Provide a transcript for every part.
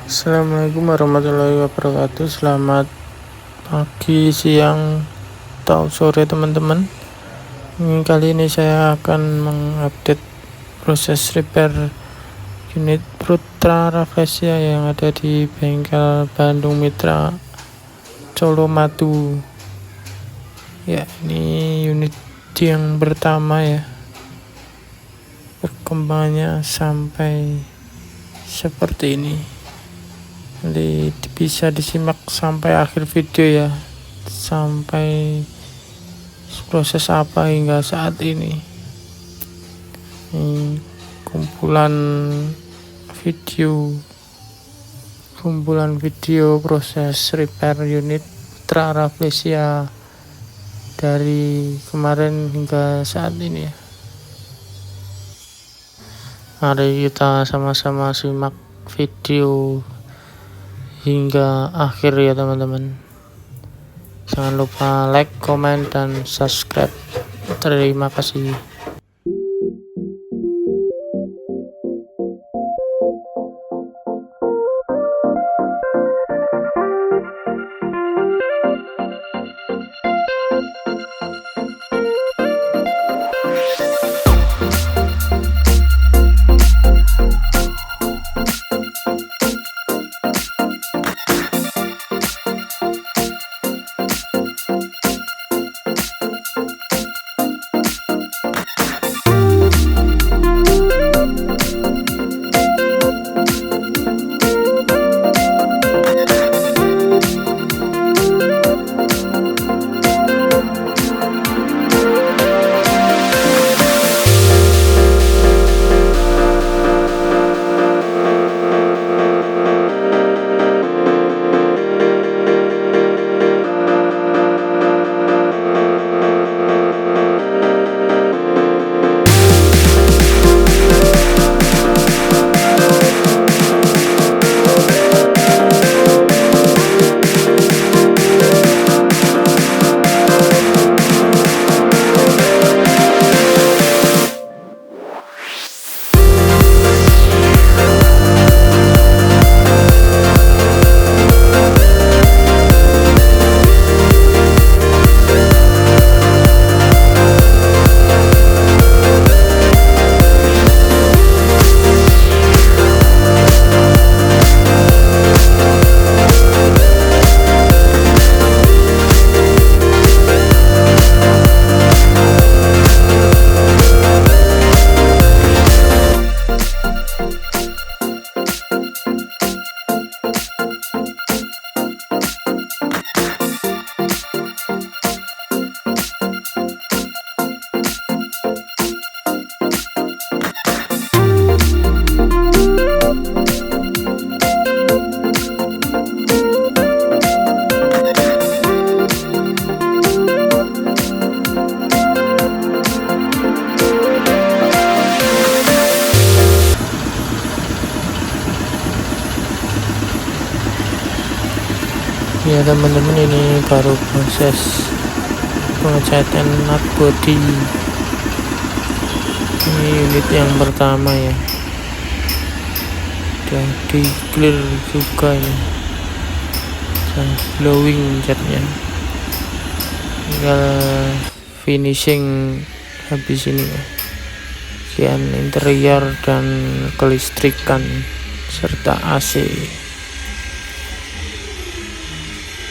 Assalamualaikum warahmatullahi wabarakatuh. Selamat pagi, siang, atau sore teman-teman. Kali ini saya akan mengupdate proses repair unit Putra Raflesia yang ada di bengkel Bandung Mitra Colomadu. Ya, ini unit yang pertama ya. Perkembangannya sampai seperti ini. Nanti bisa disimak sampai akhir video ya, sampai proses apa hingga saat ini. Ini kumpulan video proses repair unit Putra Raflesia dari kemarin hingga saat ini ya. Mari kita sama-sama simak video hingga akhir ya teman-teman. Jangan lupa like, komen, dan subscribe. Terima kasih. Ya teman-teman, ini baru proses pengecatan nut body. Ini unit yang pertama ya, udah di clear juga ini, blowing catnya, tinggal finishing habis ini ya, bagian interior dan kelistrikan serta AC.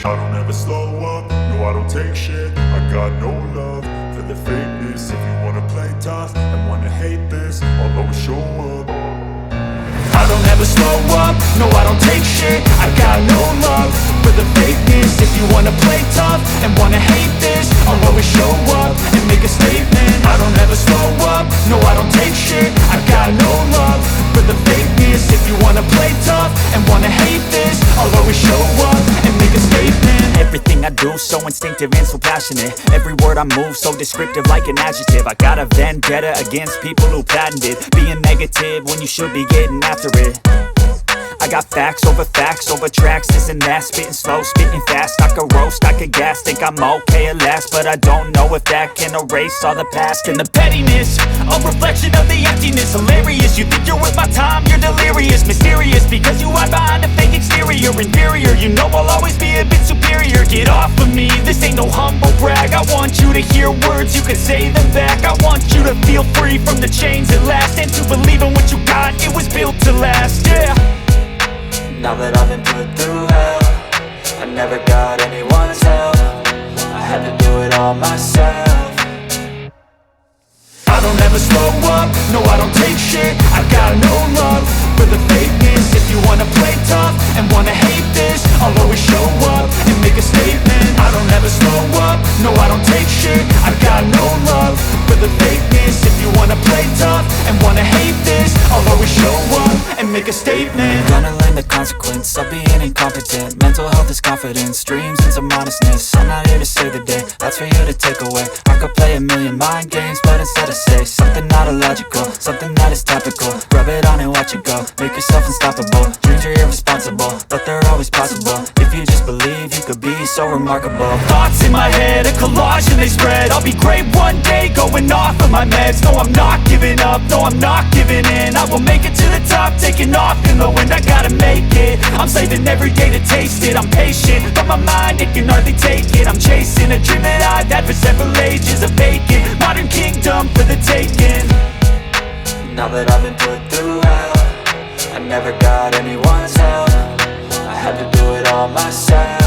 I don't ever slow up, no I don't take shit. I got no love for the fakeness. If you wanna play tough and wanna hate this, I'll always show up. I don't ever slow up, no I don't take shit. I got no love for the fakeness. If you wanna play tough and wanna hate this, I'll always show up and make a statement. I don't ever slow up, no I don't take shit. I got no love for the fakeness. If you wanna play tough and wanna hate this, I'll always show up and make a statement. Everything I do so instinctive and so passionate. Every word I move so descriptive like an adjective. I got a vendetta against people who patented being negative when you should be getting after it. I got facts over tracks, this and that. Spitting slow, spitting fast, I could roast, I could gas. Think I'm okay at last, but I don't know if that can erase all the past. And the pettiness, a reflection of the emptiness. Hilarious, you think you're worth my time, you're delirious. Mysterious, because you hide behind a fake exterior. Inferior, you know I'll always be a bit superior. Get off of me, this ain't no humble brag. I want you to hear words, you can say them back. I want you to feel free from the chains at last, and to believe in what you got, it was built to last, yeah. Now that I've been put through hell, I never got anyone's help. I had to do it all myself. I don't ever slow up, no I don't take shit. I got no love for the fakeness. If you wanna play tough and wanna hate this, I'll always show up and make a statement. I don't ever slow up, no I don't take shit. I got no love for the fakeness. If you wanna play tough and wanna hate this, I'll always show up and make a statement. Gonna learn the consequence of being incompetent. Mental health is confidence, dreams and some honestness. I'm not here to save the day, that's for you to take away. I could play a million mind games, but instead I say something not illogical, something that is topical. Rub it on and watch it go, make yourself unstoppable. Dreams are irresponsible, but they're always possible. If you just believe, you could be so remarkable. Thoughts in my head, a collage and they spread. I'll be great one day, going off of my meds. No, I'm not giving up, no, I'm not giving in. I will make it to the top, taking off in the wind. I gotta make it, I'm saving every day to taste it. I'm patient, but my mind, it can hardly take it. I'm chasing a dream that I've had for several ages. A vacant, modern kingdom for the taking. Now that I've been put through hell, I never got anyone's help. I had to do it all myself.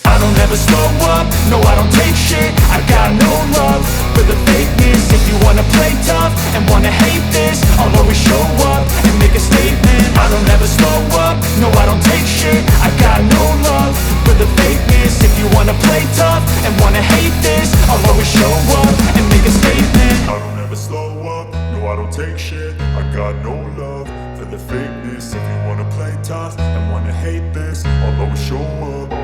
I don't ever slow up, no I don't take shit. I got no love for the fakeness. If you wanna play tough and wanna hate this, I'll always show up and make a statement. I don't ever slow up, no I don't take shit. I got no love for the fakeness. If you wanna play tough and wanna hate this, I'll always show up and make a statement. I don't ever slow up, no I don't take shit. I got no love for the fakeness. If you wanna play tough and wanna hate this, I'll always show up.